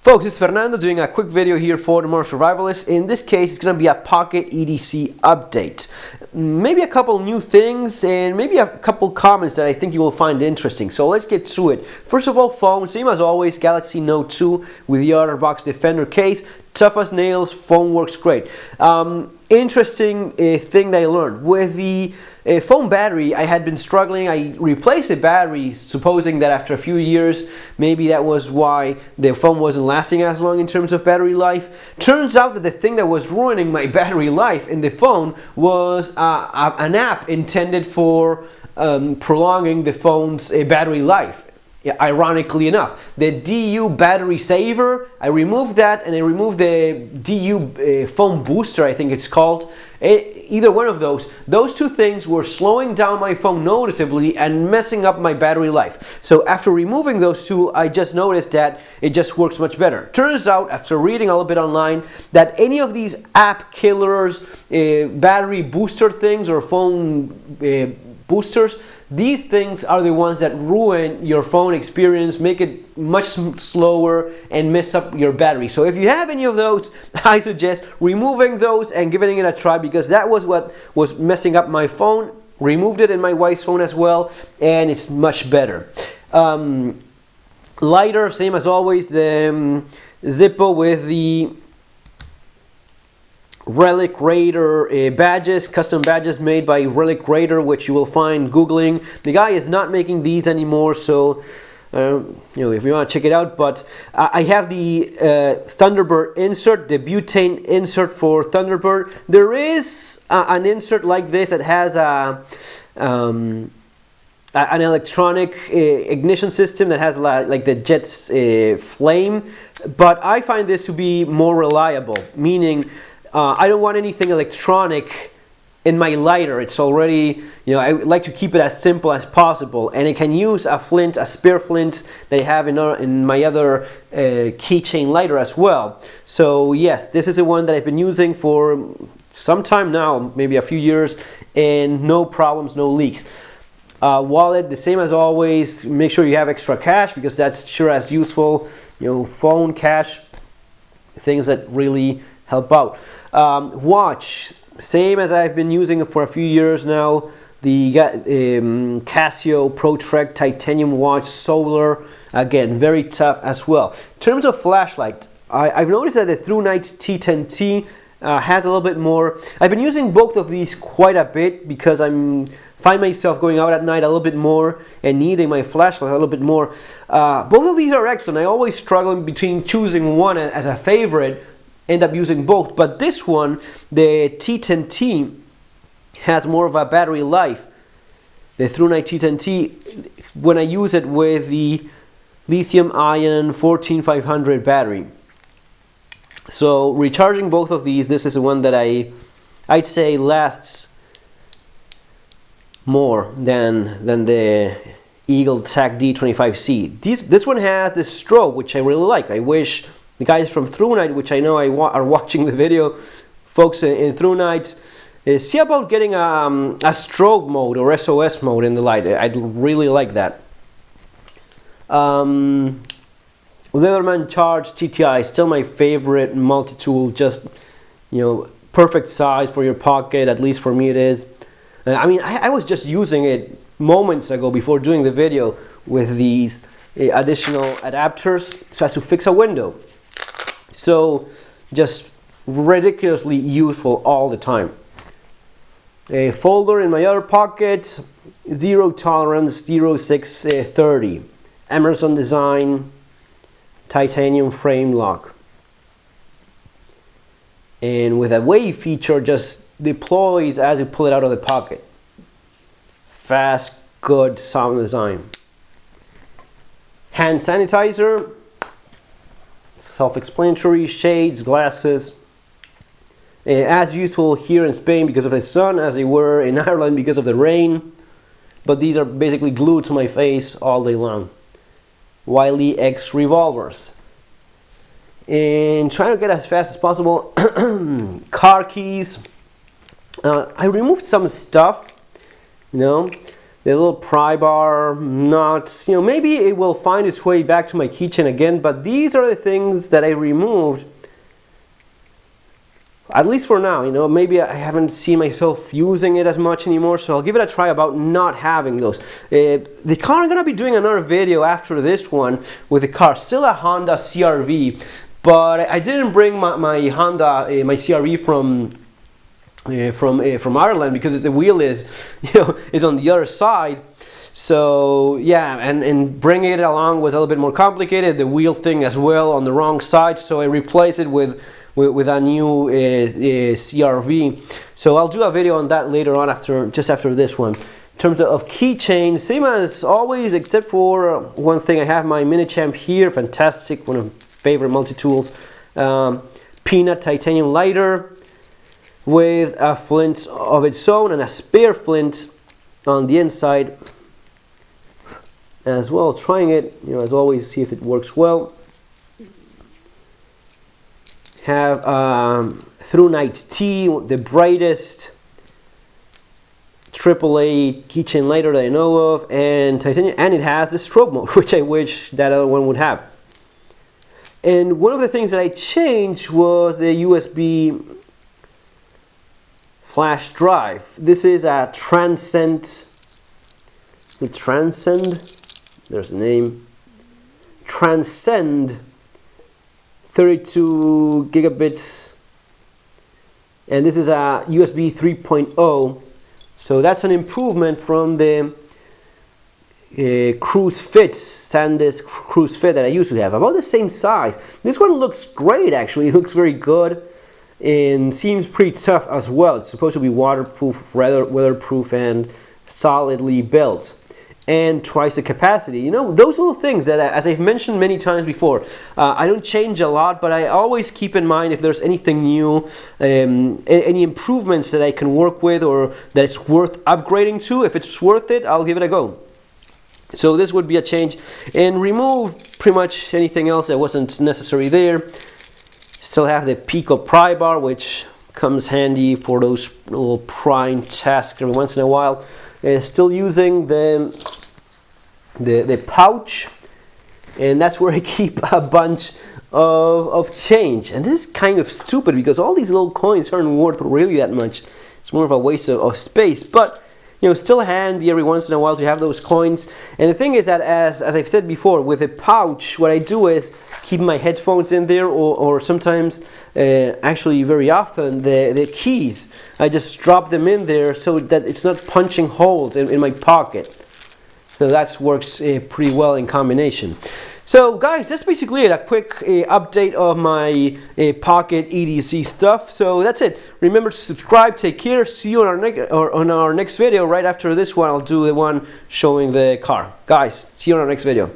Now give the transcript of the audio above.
Folks, it's Fernando doing a quick video here for the Modern Survivalists. In this case, it's going to be a Pocket EDC update. Maybe a couple new things and maybe a couple comments that I think you will find interesting. So let's get to it. First of all, phone, same as always, Galaxy Note 2 with the OtterBox Defender case. Tough as nails, phone works great. Interesting thing that I learned. With the phone battery, I had been struggling. I replaced the battery, supposing that after a few years, maybe that was why the phone wasn't lasting as long in terms of battery life. Turns out that the thing that was ruining my battery life in the phone was an app intended for prolonging the phone's battery life. Ironically enough, the DU battery saver, I removed that, and I removed the DU phone booster, I think it's called. Either one of those two things were slowing down my phone noticeably and messing up my battery life. So after removing those two, I just noticed that it just works much better. Turns out, after reading a little bit online, that any of these app killers, battery booster things or phone boosters, these things are the ones that ruin your phone experience, make it much slower, and mess up your battery. So if you have any of those, I suggest removing those and giving it a try, because that was what was messing up my phone. Removed it in my wife's phone as well, and it's much better. Lighter, same as always, the Zippo with the Relic Raider badges, custom badges made by Relic Raider, which you will find googling. The guy is not making these anymore, so if you want to check it out. But I have the Thunderbird insert, the butane insert for Thunderbird. There is an insert like this that has an electronic ignition system that has like the jet's flame, but I find this to be more reliable, meaning I don't want anything electronic in my lighter. It's already, I like to keep it as simple as possible, and I can use a flint, a spare flint that I have in my other keychain lighter as well. So yes, this is the one that I've been using for some time now, maybe a few years, and no problems, no leaks. Wallet, the same as always. Make sure you have extra cash, because that's sure as useful. Phone, cash, things that really help out. Watch, same as I've been using it for a few years now. The Casio Pro Trek titanium watch, solar, again very tough as well. In terms of flashlight, I've noticed that the ThruNite T10T has a little bit more. I've been using both of these quite a bit because find myself going out at night a little bit more and needing my flashlight a little bit more. Both of these are excellent. I always struggle between choosing one as a favorite. End up using both, but this one, the T10T, has more of a battery life. The ThruNite T10T, when I use it with the lithium-ion 14500 battery. So recharging both of these, this is the one that I'd say lasts more than the Eagle TAC D25C. This one has this strobe, which I really like. I wish the guys from ThruNite, which I know are watching the video, folks in ThruNite, see about getting a strobe mode or SOS mode in the light. I'd really like that. Leatherman Charge TTI, still my favorite multi-tool. Just perfect size for your pocket. At least for me, it is. I was just using it moments ago before doing the video with these additional adapters so as to fix a window. So just ridiculously useful all the time. A folder in my other pocket, zero tolerance 0630, Emerson design, titanium frame lock, and with a wave feature, just deploys as you pull it out of the pocket. Fast, good, sound design. Hand sanitizer, self-explanatory, shades, glasses, as useful here in Spain because of the sun, as they were in Ireland because of the rain, but these are basically glued to my face all day long. Wiley X revolvers, and trying to get as fast as possible. Car keys. I removed some stuff, The little pry bar, not, you know, maybe it will find its way back to my keychain again, but these are the things that I removed. At least for now, you know, maybe I haven't seen myself using it as much anymore, so I'll give it a try about not having those. The car, I'm going to be doing another video after this one with the car, still a Honda CR-V, but I didn't bring my Honda, my CR-V from Ireland because the wheel is, you know, is on the other side. So yeah, and bringing it along was a little bit more complicated. The wheel thing as well on the wrong side, so I replaced it with a new CR-V. So I'll do a video on that later on, just after this one. In terms of keychain, same as always, except for one thing. I have my Minichamp here, fantastic, one of my favorite multi-tools. Peanut titanium lighter with a flint of its own and a spare flint on the inside as well. Trying it, you know, as always, see if it works well. Have Through Night Tea, the brightest AAA keychain lighter that I know of, and titanium, and it has the strobe mode, which I wish that other one would have. And one of the things that I changed was the USB flash drive. This is a Transcend. The Transcend. There's the name. Transcend. 32 gigabits, and this is a USB 3.0, so that's an improvement from the Cruise Fit, SanDisk Cruise Fit that I used to have, about the same size. This one looks great, actually. It looks very good and seems pretty tough as well. It's supposed to be waterproof, weatherproof, and solidly built, and twice the capacity. You know, those little things that, as I've mentioned many times before, I don't change a lot, but I always keep in mind if there's anything new, any improvements that I can work with or that it's worth upgrading to. If it's worth it, I'll give it a go. So this would be a change, and remove pretty much anything else that wasn't necessary there. Still have the Pico pry bar, which comes handy for those little prying tasks every once in a while. Still using the pouch, and that's where I keep a bunch of change. And this is kind of stupid because all these little coins aren't worth really that much. It's more of a waste of space, but you know, still handy every once in a while to have those coins. And the thing is that, as I've said before, with a pouch, what I do is keep my headphones in there, or sometimes, actually very often, the keys. I just drop them in there so that it's not punching holes in my pocket. So that works pretty well in combination. So guys, that's basically it, a quick update of my Pocket EDC stuff. So that's it. Remember to subscribe, take care, see you on our next video. Right after this one, I'll do the one showing the car. Guys, see you on our next video.